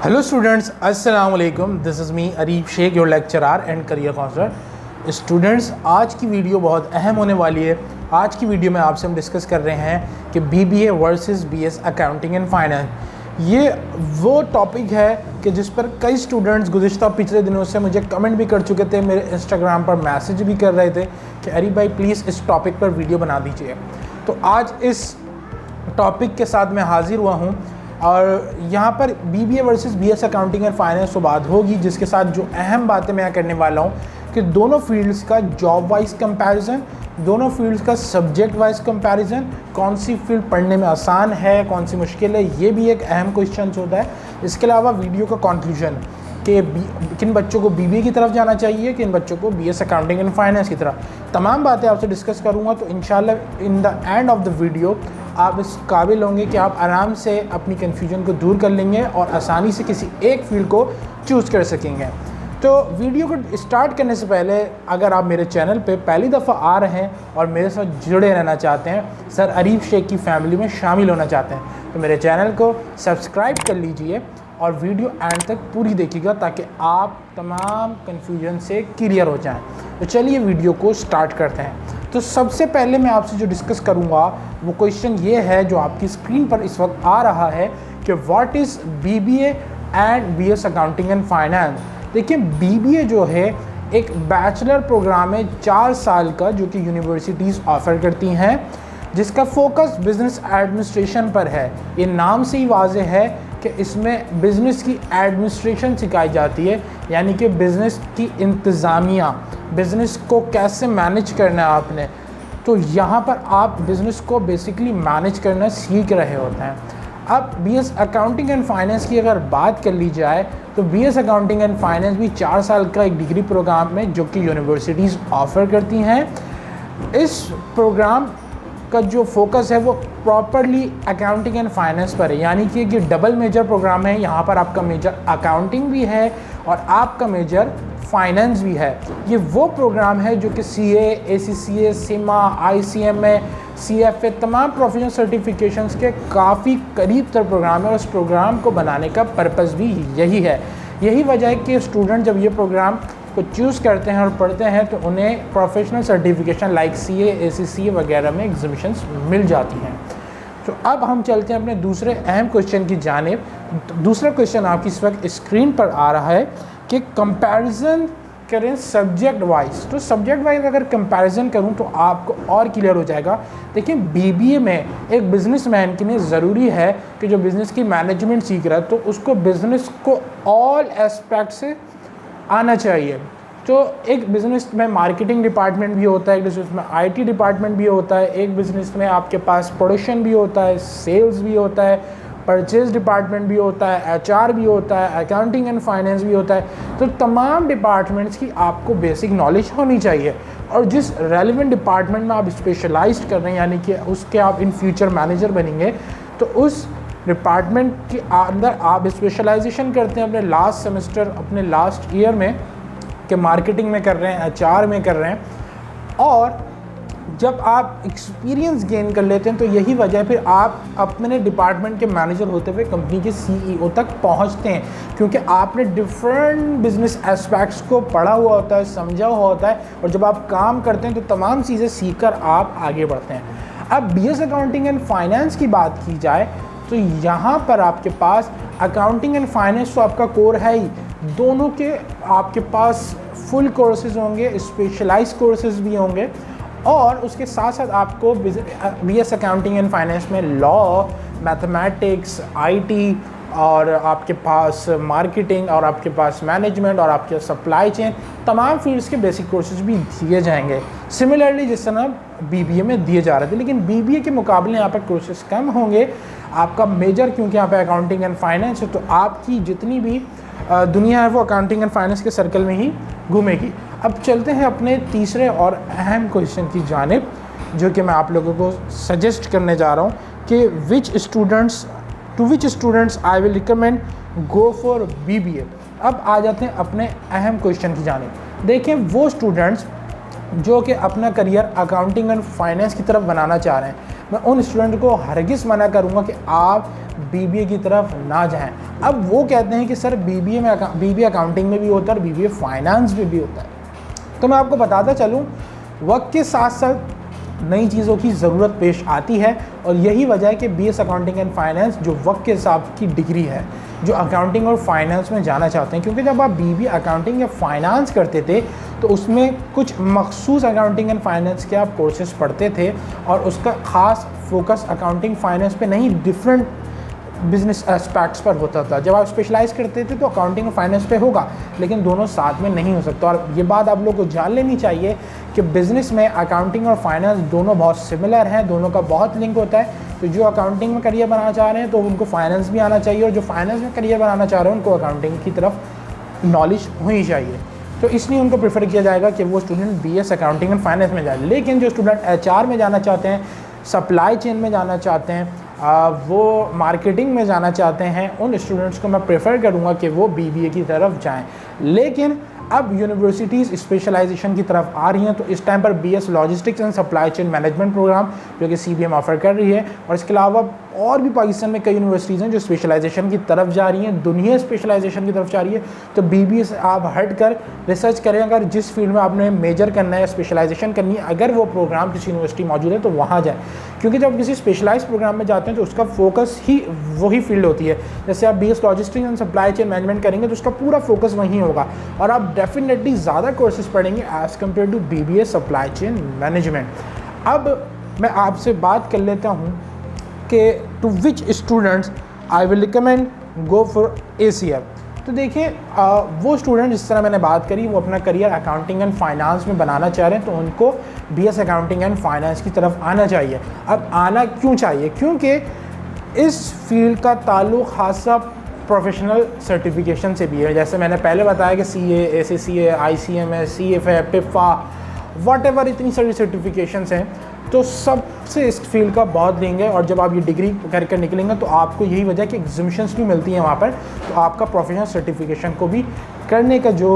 Hello students, Assalamu alaikum. This is me Arif Sheikh, your lecturer and career counselor. Students, आज की video बहुत अहम होने वाली है। आज की वीडियो में आपसे हम डिस्कस कर रहे हैं कि BBA versus BS accounting and finance. ये वो टॉपिक है कि जिस पर कई स्टूडेंट्स गुज़िश्ता पिछले दिनों से मुझे कमेंट भी कर चुके थे, मेरे इंस्टाग्राम पर मैसेज भी कर रहे थे कि अरी भाई प्लीज़ इस टॉपिक पर वीडियो बना दीजिए। तो आज इस टॉपिक के साथ मैं हाज़िर हुआ हूँ और यहाँ पर BBA versus BS accounting and finance तो बात होगी, जिसके साथ जो अहम बातें मैं करने वाला हूँ कि दोनों फील्ड्स का जॉब वाइज कंपैरिजन, दोनों फील्ड्स का सब्जेक्ट वाइज कंपैरिजन, कौन सी फील्ड पढ़ने में आसान है, कौन सी मुश्किल है, ये भी एक अहम क्वेश्चन होता है। इसके अलावा वीडियो का कंक्लूजन कि किन बच्चों को BBA की तरफ जाना चाहिए, किन बच्चों को BS अकाउंटिंग एंड फाइनेंस की तरफ, तमाम बातें आपसे डिस्कस करूँगा। तो इंशाल्लाह in the end of the video आप इस काबिल होंगे कि आप आराम से अपनी कन्फ्यूजन को दूर कर लेंगे और आसानी से किसी एक फील्ड को चूज़ कर सकेंगे। तो वीडियो को स्टार्ट करने से पहले अगर आप मेरे चैनल पे पहली दफ़ा आ रहे हैं और मेरे साथ जुड़े रहना चाहते हैं, सर अरीफ शेख की फैमिली में शामिल होना चाहते हैं, तो मेरे चैनल को सब्सक्राइब कर लीजिए और वीडियो एंड तक पूरी देखिएगा ताकि आप तमाम कन्फ्यूजन से क्लियर हो जाएं। तो चलिए वीडियो को स्टार्ट करते हैं। तो सबसे पहले मैं आपसे जो डिस्कस करूंगा वो क्वेश्चन ये है जो आपकी स्क्रीन पर इस वक्त आ रहा है कि what is BBA and BS accounting and finance. देखिए, BBA जो है एक बैचलर प्रोग्राम है 4 साल का, जो कि यूनिवर्सिटीज़ ऑफ़र करती हैं, जिसका फोकस बिज़नेस एडमिनिस्ट्रेशन पर है। ये नाम से ही वाज़ेह है कि इसमें बिज़नेस की एडमिनिस्ट्रेशन सिखाई जाती है, यानी कि बिज़नेस की इंतज़ामिया, बिज़नेस को कैसे मैनेज करना है आपने। तो यहाँ पर आप बिज़नेस को बेसिकली मैनेज करना सीख रहे होते हैं। अब BS अकाउंटिंग एंड फाइनेंस की अगर बात कर ली जाए तो BS अकाउंटिंग एंड फाइनेंस भी 4 साल का एक डिग्री प्रोग्राम है जो कि यूनिवर्सिटीज़ ऑफ़र करती हैं। इस प्रोग्राम का जो फोकस है वो प्रॉपरली अकाउंटिंग एंड फाइनेंस पर है, यानी कि ये डबल मेजर प्रोग्राम है। यहाँ पर आपका मेजर अकाउंटिंग भी है और आपका मेजर फाइनेंस भी है। ये वो प्रोग्राम है जो कि CA, ACCA, CIMA, ICMA, CFA तमाम प्रोफेशनल सर्टिफिकेशंस के काफ़ी करीब तर प्रोग्राम है और इस प्रोग्राम को बनाने का पर्पज़ भी यही है। यही वजह है कि स्टूडेंट जब ये प्रोग्राम को चूज़ करते हैं और पढ़ते हैं तो उन्हें professional certification like CA, ACCA वगैरह में एग्जामिशंस मिल जाती हैं। तो अब हम चलते हैं अपने दूसरे अहम क्वेश्चन की जानिब। दूसरा क्वेश्चन आपकी इस वक्त स्क्रीन पर आ रहा है कि कंपैरिजन करें सब्जेक्ट वाइज। तो सब्जेक्ट वाइज अगर कंपैरिजन करूं तो आपको और क्लियर हो जाएगा। देखिए, BBA में एक बिजनेसमैन के लिए ज़रूरी है कि जो बिज़नेस की मैनेजमेंट सीख रहा है तो उसको बिज़नेस को ऑल एस्पेक्ट से आना चाहिए। तो एक बिज़नेस में मार्केटिंग डिपार्टमेंट भी होता है, एक बिज़नेस में IT डिपार्टमेंट भी होता है, एक बिज़नेस में आपके पास प्रोडक्शन भी होता है, सेल्स भी होता है, परचेज डिपार्टमेंट भी होता है, HR भी होता है, अकाउंटिंग एंड फाइनेंस भी होता है। तो तमाम डिपार्टमेंट्स की आपको बेसिक नॉलेज होनी चाहिए और जिस रेलिवेंट डिपार्टमेंट में आप स्पेशलाइज्ड कर रहे हैं, यानी कि उसके आप इन फ्यूचर मैनेजर बनेंगे, तो उस डिपार्टमेंट के अंदर आप स्पेशलाइजेशन करते हैं अपने लास्ट सेमेस्टर, अपने लास्ट ईयर में, कि मार्केटिंग में कर रहे हैं, HR में कर रहे हैं। और जब आप एक्सपीरियंस गेन कर लेते हैं तो यही वजह है फिर आप अपने डिपार्टमेंट के मैनेजर होते हुए कंपनी के CEO तक पहुंचते हैं, क्योंकि आपने डिफरेंट बिजनेस एस्पेक्ट्स को पढ़ा हुआ होता है, समझा हुआ होता है, और जब आप काम करते हैं तो तमाम चीज़ें सीखकर आप आगे बढ़ते हैं। अब BS अकाउंटिंग एंड फाइनेंस की बात की जाए तो यहाँ पर आपके पास अकाउंटिंग एंड फाइनेंस तो आपका कोर है ही, दोनों के आपके पास फुल कोर्सेज होंगे, स्पेशलाइज्ड कोर्सेज भी होंगे, और उसके साथ साथ आपको BS अकाउंटिंग एंड फाइनेंस में लॉ, मैथमेटिक्स, IT और आपके पास मार्केटिंग और आपके पास मैनेजमेंट और आपके सप्लाई चेन, तमाम फील्ड्स के बेसिक कोर्सेज भी दिए जाएंगे, सिमिलरली जिस तरह BBA में दिए जा रहे थे। लेकिन BBA के मुकाबले यहाँ पर कोर्सेज कम होंगे। आपका मेजर क्योंकि यहाँ पे अकाउंटिंग एंड फाइनेंस है, तो आपकी जितनी भी दुनिया है वो अकाउंटिंग एंड फाइनेंस के सर्कल में ही घूमेगी। अब चलते हैं अपने तीसरे और अहम क्वेश्चन की जानिब, जो कि मैं आप लोगों को सजेस्ट करने जा रहा हूँ कि विच students I will recommend go for BBA। अब आ जाते हैं अपने अहम क्वेश्चन की जानिब। देखें, वो स्टूडेंट्स जो कि अपना करियर अकाउंटिंग एंड फाइनेंस की तरफ बनाना चाह रहे हैं, मैं उन स्टूडेंट को हरगिज़ मना करूंगा कि आप बीबीए की तरफ ना जाएं। अब वो कहते हैं कि सर बीबीए अकाउंटिंग में भी होता है और बीबीए फाइनेंस में भी होता है। तो मैं आपको बताता चलूँ, वक्त के साथ साथ नई चीज़ों की ज़रूरत पेश आती है और यही वजह है कि बीएस अकाउंटिंग एंड फाइनेंस जो वक्त के हिसाब की डिग्री है, जो अकाउंटिंग और फाइनेंस में जाना चाहते हैं, क्योंकि जब आप बीबीए अकाउंटिंग या फाइनेंस करते थे तो उसमें कुछ मखसूस अकाउंटिंग एंड फाइनेंस के आप कोर्सेज पढ़ते थे और उसका ख़ास फोकस अकाउंटिंग फाइनेंस पे नहीं, डिफरेंट बिजनेस एस्पेक्ट्स पर होता था। जब आप स्पेशलाइज करते थे तो अकाउंटिंग और फाइनेंस पे होगा, लेकिन दोनों साथ में नहीं हो सकता। और ये बात आप लोग को जान लेनी चाहिए कि बिज़नेस में अकाउंटिंग और फाइनेंस दोनों बहुत सिमिलर हैं, दोनों का बहुत लिंक होता है। तो जो अकाउंटिंग में करियर बनाना चाह रहे हैं तो उनको फाइनेंस भी आना चाहिए, और जो फाइनेंस में करियर बनाना चाह रहे हैं उनको अकाउंटिंग की तरफ नॉलेज होनी चाहिए। तो इसलिए उनको प्रेफर किया जाएगा कि वो student BS accounting and finance में जाए। लेकिन जो स्टूडेंट एचआर में जाना चाहते हैं, सप्लाई चेन में जाना चाहते हैं, वो मार्केटिंग में जाना चाहते हैं, उन स्टूडेंट्स को मैं प्रेफर करूँगा कि वो बीबीए की तरफ जाएं। लेकिन अब यूनिवर्सिटीज़ स्पेशलाइजेशन की तरफ आ रही हैं, तो इस टाइम पर BS logistics and supply chain management program जो कि सीबीएम ऑफर कर रही है, और इसके अलावा और भी पाकिस्तान में कई यूनिवर्सिटीज़ हैं जो स्पेशलाइजेशन की तरफ जा रही हैं, दुनिया स्पेशलाइजेशन की तरफ जा रही है। तो बीबीए से आप हट कर रिसर्च करें, अगर जिस फील्ड में आपने मेजर करना है, स्पेशलाइजेशन करनी है, अगर वो प्रोग्राम किसी यूनिवर्सिटी मौजूद है तो वहाँ जाएँ, क्योंकि जब किसी स्पेशलाइज प्रोग्राम में जाते हैं तो उसका फोकस ही वही फील्ड होती है। जैसे आप BS logistics and supply chain management करेंगे तो उसका पूरा फोकस वहीं होगा, और आप डेफिनेटली ज़्यादा कोर्सेज पढ़ेंगे as compare to BBA supply chain management. अब मैं आपसे बात कर लेता हूँ कि to which students I will recommend go for ACF. तो देखिए, वो स्टूडेंट जिस तरह मैंने बात करी, वो अपना करियर अकाउंटिंग एंड फाइनेंस में बनाना चाह रहे हैं, तो उनको बीएस अकाउंटिंग एंड फाइनेंस की तरफ आना चाहिए। अब आना क्यों चाहिए? क्योंकि इस फील्ड का ताल्लुक़ खासा प्रोफेशनल सर्टिफिकेशन से भी है। जैसे मैंने पहले बताया कि सीए, एसीसीए, आईसीएमएस, सीएफए, पिफा, व्हाटएवर, इतनी सारी सर्टिफिकेशंस हैं, तो सबसे इस फील्ड का बहुत लिंक है। और जब आप ये डिग्री करके निकलेंगे तो आपको यही वजह है कि एग्जामिशंस भी मिलती हैं वहाँ पर, तो आपका प्रोफेशनल सर्टिफिकेशन को भी करने का जो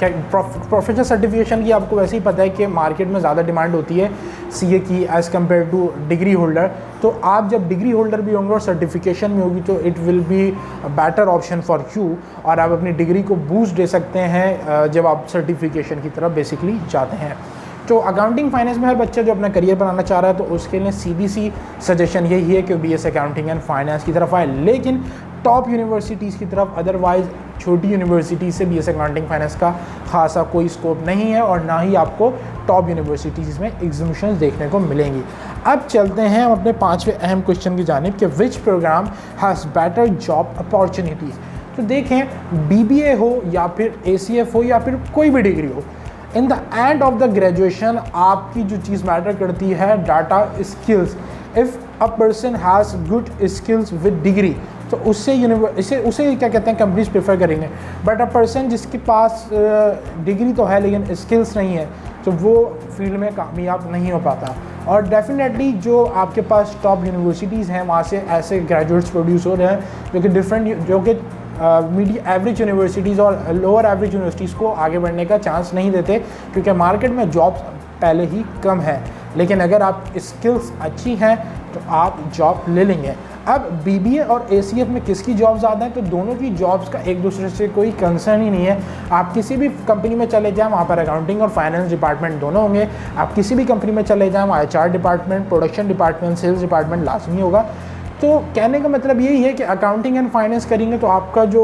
प्रोफेशनल सर्टिफिकेशन की आपको वैसे ही पता है कि मार्केट में ज़्यादा डिमांड होती है सीए की as compare two degree holder. तो आप जब डिग्री होल्डर भी होंगे और सर्टिफिकेशन में होगी तो it will be a better option for you, और आप अपनी डिग्री को बूस्ट दे सकते हैं जब आप सर्टिफिकेशन की तरफ बेसिकली जाते हैं। तो अकाउंटिंग फाइनेंस में हर बच्चा जो अपना करियर बनाना चाह रहा है तो उसके लिए सीबीसी सजेशन यही है कि बीएस अकाउंटिंग एंड फाइनेंस की तरफ आए, लेकिन टॉप यूनिवर्सिटीज़ की तरफ, अदरवाइज़ छोटी यूनिवर्सिटीज़ से बीएस अकाउंटिंग फाइनेंस का खासा कोई स्कोप नहीं है, और ना ही आपको टॉप यूनिवर्सिटीज़ में एग्जामिशंस देखने को मिलेंगी। अब चलते हैं हम अपने 5वें अहम क्वेश्चन की जानिब कि विच programme has better job opportunities. तो देखें, बीबीए हो या फिर एसीएफ हो या फिर कोई भी डिग्री हो, in the end of the graduation आपकी जो चीज़ मैटर करती है data skills. If a person has good skills with degree तो उसे क्या कहते हैं, कंपनीज प्रेफर करेंगे। बट अ पर्सन जिसके पास डिग्री तो है लेकिन स्किल्स नहीं है तो वो फील्ड में कामयाब नहीं हो पाता। और डेफिनेटली जो आपके पास टॉप यूनिवर्सिटीज़ हैं वहाँ से ऐसे ग्रेजुएट्स प्रोड्यूस हो रहे हैं जो कि जो कि मीडियम एवरेज यूनिवर्सिटीज़ और लोअर एवरेज यूनिवर्सिटीज़ को आगे बढ़ने का चांस नहीं देते, क्योंकि मार्केट में जॉब्स पहले ही कम है। लेकिन अगर आप स्किल्स अच्छी हैं तो आप जॉब ले लेंगे। अब बीबीए और एसीएफ में किसकी जॉब ज़्यादा है? तो दोनों की जॉब्स का एक दूसरे से कोई कंसर्न ही नहीं है। आप किसी भी कंपनी में चले जाएं वहाँ पर अकाउंटिंग और फाइनेंस डिपार्टमेंट दोनों होंगे। आप किसी भी कंपनी में चले जाएं वहाँ HR department, production department, sales department लाजमी होगा। तो कहने का मतलब यही है कि अकाउंटिंग एंड फाइनेंस करेंगे तो आपका जो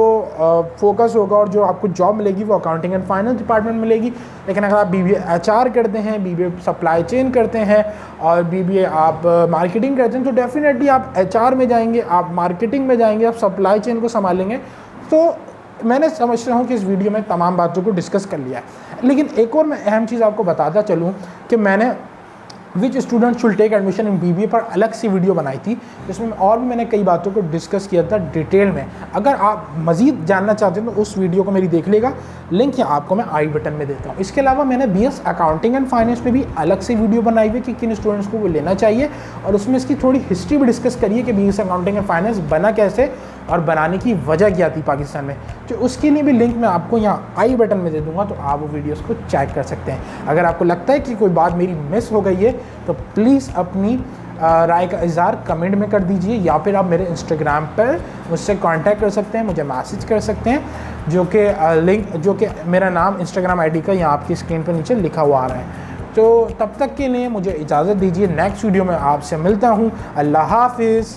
फोकस होगा और जो आपको जॉब मिलेगी वो अकाउंटिंग एंड फाइनेंस डिपार्टमेंट मिलेगी। लेकिन अगर आप बीबीए एचआर करते हैं, बीबीए सप्लाई चेन करते हैं और बीबीए आप मार्केटिंग करते हैं तो डेफिनेटली आप एचआर में जाएंगे, आप मार्केटिंग में जाएंगे, आप सप्लाई चेन को संभालेंगे। तो मैंने समझता हूँ कि इस वीडियो में तमाम बातों को डिस्कस कर लिया है। लेकिन एक और मैं अहम चीज़ आपको बताता चलूँ कि मैंने which student should take admission in BBA पर अलग से वीडियो बनाई थी, जिसमें और भी मैंने कई बातों को डिस्कस किया था डिटेल में। अगर आप मज़ीद जानना चाहते हैं तो उस वीडियो को मेरी देख लेगा, लिंक यहाँ आपको मैं आई बटन में देता हूँ। इसके अलावा मैंने बीएस अकाउंटिंग एंड फाइनेंस पे भी अलग से वीडियो बनाई हुई कि किन स्टूडेंट्स को वो लेना चाहिए, और उसमें इसकी थोड़ी हिस्ट्री भी डिस्कस करिए कि बीएस अकाउंटिंग एंड फाइनेंस बना कैसे और बनाने की वजह क्या थी पाकिस्तान में, तो उसके लिए भी लिंक मैं आपको यहाँ आई बटन में दे दूँगा, तो आप वो वीडियोस को चेक कर सकते हैं। अगर आपको लगता है कि कोई बात मेरी मिस हो गई है तो प्लीज़ अपनी राय का इज़हार कमेंट में कर दीजिए, या फिर आप मेरे इंस्टाग्राम पर मुझसे कांटेक्ट कर सकते हैं, मुझे मैसेज कर सकते हैं, जो कि लिंक जो कि मेरा नाम इंस्टाग्राम आईडी का यहाँ आपकी स्क्रीन पर नीचे लिखा हुआ आ रहा है। तो तब तक के लिए मुझे इजाज़त दीजिए, नेक्स्ट वीडियो में आपसे मिलता हूँ। अल्लाह हाफिज़।